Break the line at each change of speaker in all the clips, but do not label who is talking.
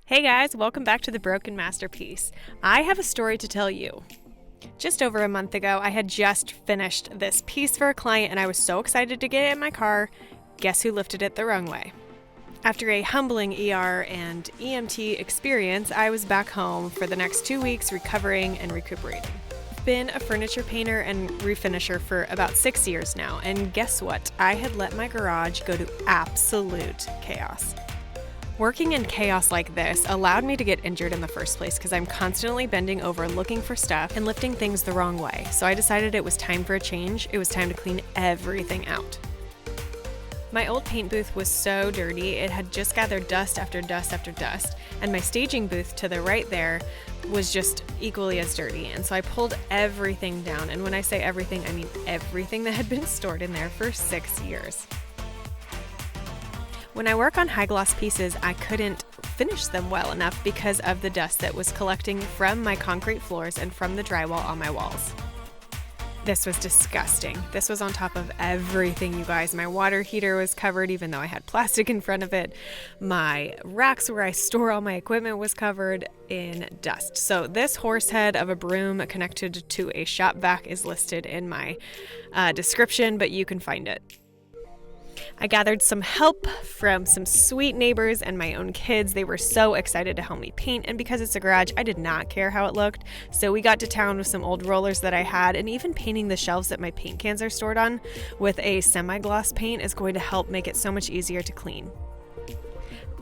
Hey guys, welcome back to The Broken Masterpiece. I have a story to tell you. Just over a month ago, I had just finished this piece for a client and I was so excited to get it in my car. Guess who lifted it the wrong way? After a humbling ER and EMT experience, I was back home for the next 2 weeks recovering and recuperating. I've been a furniture painter and refinisher for about 6 years now, and guess what? I had let my garage go to absolute chaos. Working in chaos like this allowed me to get injured in the first place because I'm constantly bending over looking for stuff and lifting things the wrong way. So I decided it was time for a change. It was time to clean everything out. My old paint booth was so dirty, it had just gathered dust after dust after dust, and my staging booth to the right there was just equally as dirty. And so I pulled everything down, and when I say everything, I mean everything that had been stored in there for 6 years. When I work on high gloss pieces, I couldn't finish them well enough because of the dust that was collecting from my concrete floors and from the drywall on my walls. This was disgusting. This was on top of everything, you guys. My water heater was covered even though I had plastic in front of it. My racks where I store all my equipment was covered in dust. So this horse head of a broom connected to a shop vac is listed in my description, but you can find it. I gathered some help from some sweet neighbors and my own kids. They were so excited to help me paint, and because it's a garage, I did not care how it looked. So we got to town with some old rollers that I had, and even painting the shelves that my paint cans are stored on with a semi-gloss paint is going to help make it so much easier to clean.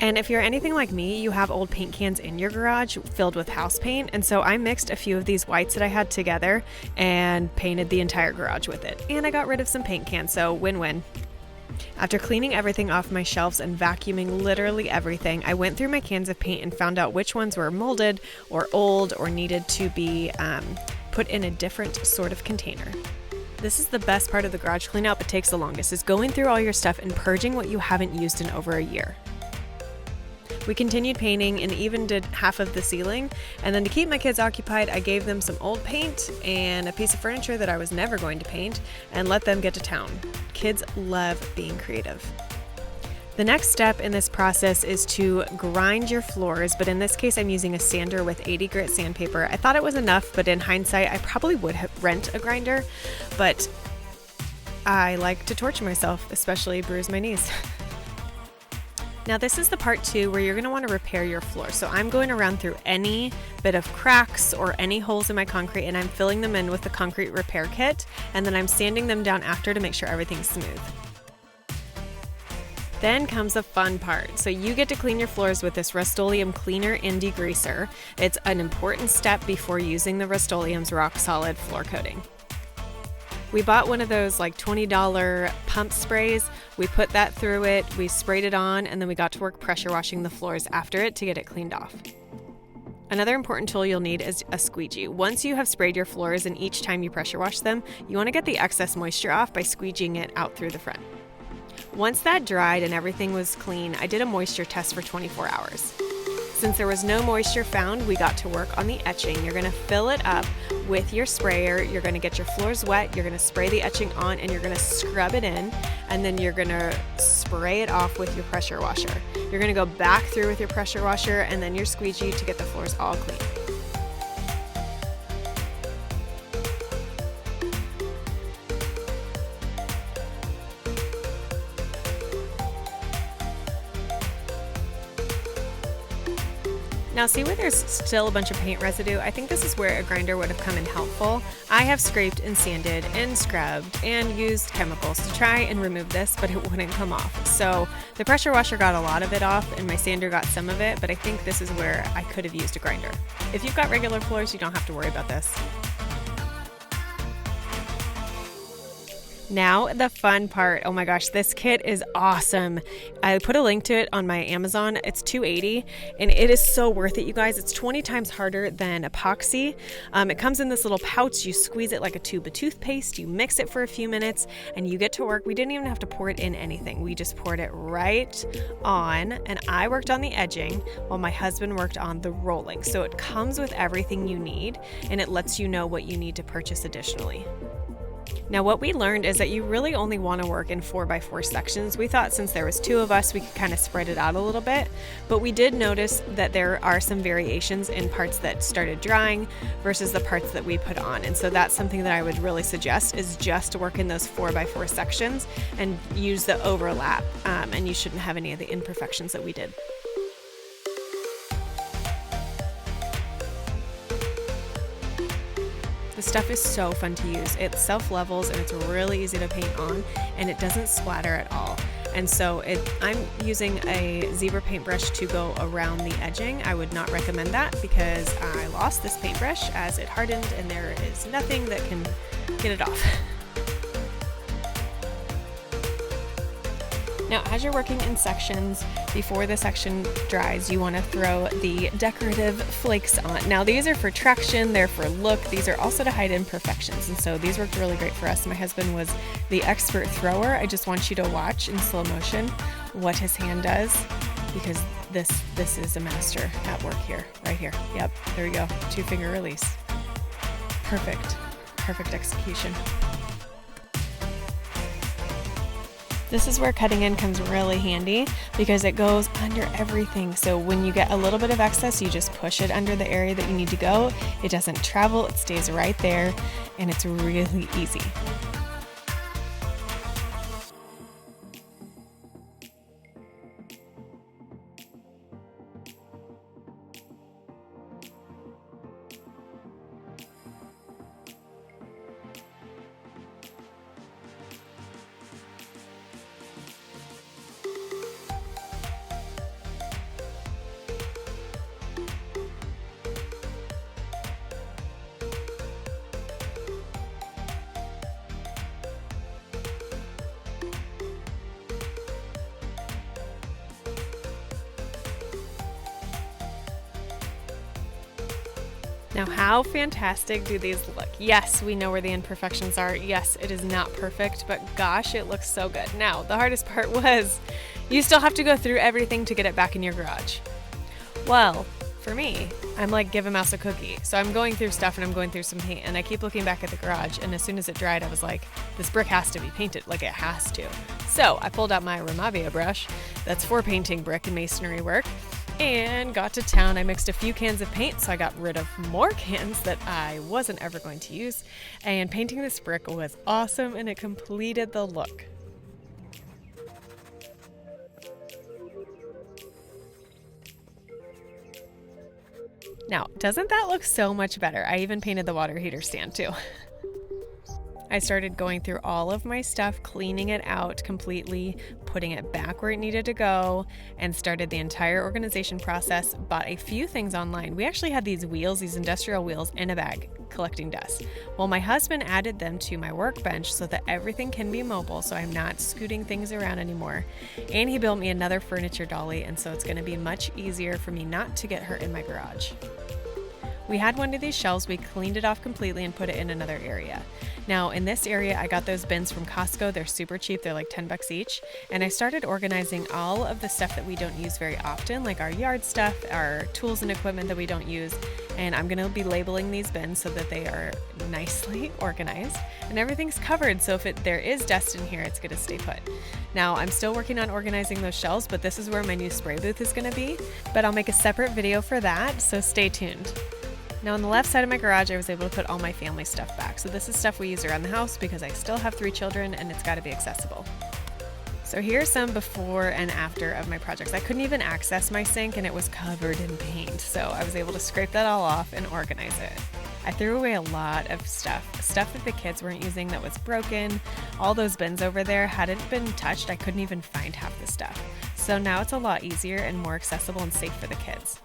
And if you're anything like me, you have old paint cans in your garage filled with house paint, and so I mixed a few of these whites that I had together and painted the entire garage with it. And I got rid of some paint cans, so win-win. After cleaning everything off my shelves and vacuuming literally everything, I went through my cans of paint and found out which ones were molded or old or needed to be put in a different sort of container. This is the best part of the garage cleanup. It takes the longest, is going through all your stuff and purging what you haven't used in over a year. We continued painting and even did half of the ceiling, and then to keep my kids occupied, I gave them some old paint and a piece of furniture that I was never going to paint and let them get to town. Kids love being creative. The next step in this process is to grind your floors, but in this case I'm using a sander with 80 grit sandpaper. I thought it was enough, but in hindsight I probably would have rent a grinder, but I like to torture myself, especially bruise my knees. Now this is the part 2 where you're going to want to repair your floor. So I'm going around through any bit of cracks or any holes in my concrete, and I'm filling them in with the concrete repair kit, and then I'm sanding them down after to make sure everything's smooth. Then comes the fun part. So you get to clean your floors with this Rustoleum cleaner and degreaser. It's an important step before using the Rustoleum's RockSolid floor coating. We bought one of those like $20 pump sprays. We put that through it, we sprayed it on, and then we got to work pressure washing the floors after it to get it cleaned off. Another important tool you'll need is a squeegee. Once you have sprayed your floors and each time you pressure wash them, you want to get the excess moisture off by squeegeeing it out through the front. Once that dried and everything was clean, I did a moisture test for 24 hours. Since there was no moisture found, we got to work on the etching. You're going to fill it up with your sprayer. You're going to get your floors wet. You're going to spray the etching on and you're going to scrub it in. And then you're going to spray it off with your pressure washer. You're going to go back through with your pressure washer and then your squeegee to get the floors all clean. Now see where there's still a bunch of paint residue? I think this is where a grinder would have come in helpful. I have scraped and sanded and scrubbed and used chemicals to try and remove this, but it wouldn't come off. So the pressure washer got a lot of it off and my sander got some of it, but I think this is where I could have used a grinder. If you've got regular floors, you don't have to worry about this. Now the fun part. Oh my gosh, this kit is awesome. I put a link to it on my Amazon. It's $280 and it is so worth it, you guys. It's 20 times harder than epoxy. It comes in this little pouch. You squeeze it like a tube of toothpaste. You mix it for a few minutes and you get to work. We didn't even have to pour it in anything. We just poured it right on, and I worked on the edging while my husband worked on the rolling. So it comes with everything you need and it lets you know what you need to purchase additionally. Now what we learned is that you really only want to work in 4x4 sections. We thought since there was 2 of us, we could kind of spread it out a little bit, but we did notice that there are some variations in parts that started drying versus the parts that we put on. And so that's something that I would really suggest, is just to work in those 4x4 sections and use the overlap, and you shouldn't have any of the imperfections that we did. The stuff is so fun to use. It self-levels and it's really easy to paint on, and it doesn't splatter at all. And so I'm using a zebra paintbrush to go around the edging. I would not recommend that because I lost this paintbrush as it hardened and there is nothing that can get it off. Now, as you're working in sections, before the section dries, you want to throw the decorative flakes on. Now, these are for traction, they're for look, these are also to hide imperfections, and so these worked really great for us. My husband was the expert thrower. I just want you to watch in slow motion what his hand does, because this is a master at work here, right here. Yep, there we go, 2-finger release. Perfect execution. This is where cutting in comes really handy because it goes under everything. So when you get a little bit of excess, you just push it under the area that you need to go. It doesn't travel, it stays right there, and it's really easy. Now, how fantastic do these look? Yes, we know where the imperfections are. Yes, it is not perfect, but gosh, it looks so good. Now, the hardest part was you still have to go through everything to get it back in your garage. Well, for me, I'm like, give a mouse a cookie. So I'm going through stuff and I'm going through some paint and I keep looking back at the garage, and as soon as it dried, I was like, this brick has to be painted, like it has to. So I pulled out my Ramavia brush that's for painting brick and masonry work, and got to town. I mixed a few cans of paint, so I got rid of more cans that I wasn't ever going to use, and painting this brick was awesome and it completed the look. Now, doesn't that look so much better? I even painted the water heater stand too. I started going through all of my stuff, cleaning it out completely, putting it back where it needed to go, and started the entire organization process. Bought a few things online. We actually had these wheels, these industrial wheels, in a bag collecting dust. Well, my husband added them to my workbench so that everything can be mobile, so I'm not scooting things around anymore. And he built me another furniture dolly, and so it's going to be much easier for me not to get hurt in my garage. We had one of these shelves, we cleaned it off completely and put it in another area. Now in this area, I got those bins from Costco. They're super cheap, they're like $10 each. And I started organizing all of the stuff that we don't use very often, like our yard stuff, our tools and equipment that we don't use. And I'm gonna be labeling these bins so that they are nicely organized and everything's covered. So if there is dust in here, it's gonna stay put. Now I'm still working on organizing those shelves, but this is where my new spray booth is gonna be. But I'll make a separate video for that, so stay tuned. Now on the left side of my garage, I was able to put all my family stuff back. So this is stuff we use around the house because I still have 3 children and it's gotta be accessible. So here's some before and after of my projects. I couldn't even access my sink and it was covered in paint. So I was able to scrape that all off and organize it. I threw away a lot of stuff that the kids weren't using that was broken. All those bins over there hadn't been touched. I couldn't even find half the stuff. So now it's a lot easier and more accessible and safe for the kids.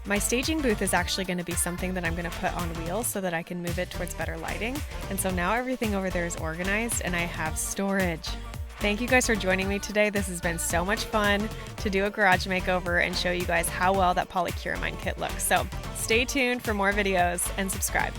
My staging booth is actually going to be something that I'm going to put on wheels so that I can move it towards better lighting. And so now everything over there is organized and I have storage. Thank you guys for joining me today. This has been so much fun to do a garage makeover and show you guys how well that Polycuramine kit looks. So stay tuned for more videos and subscribe.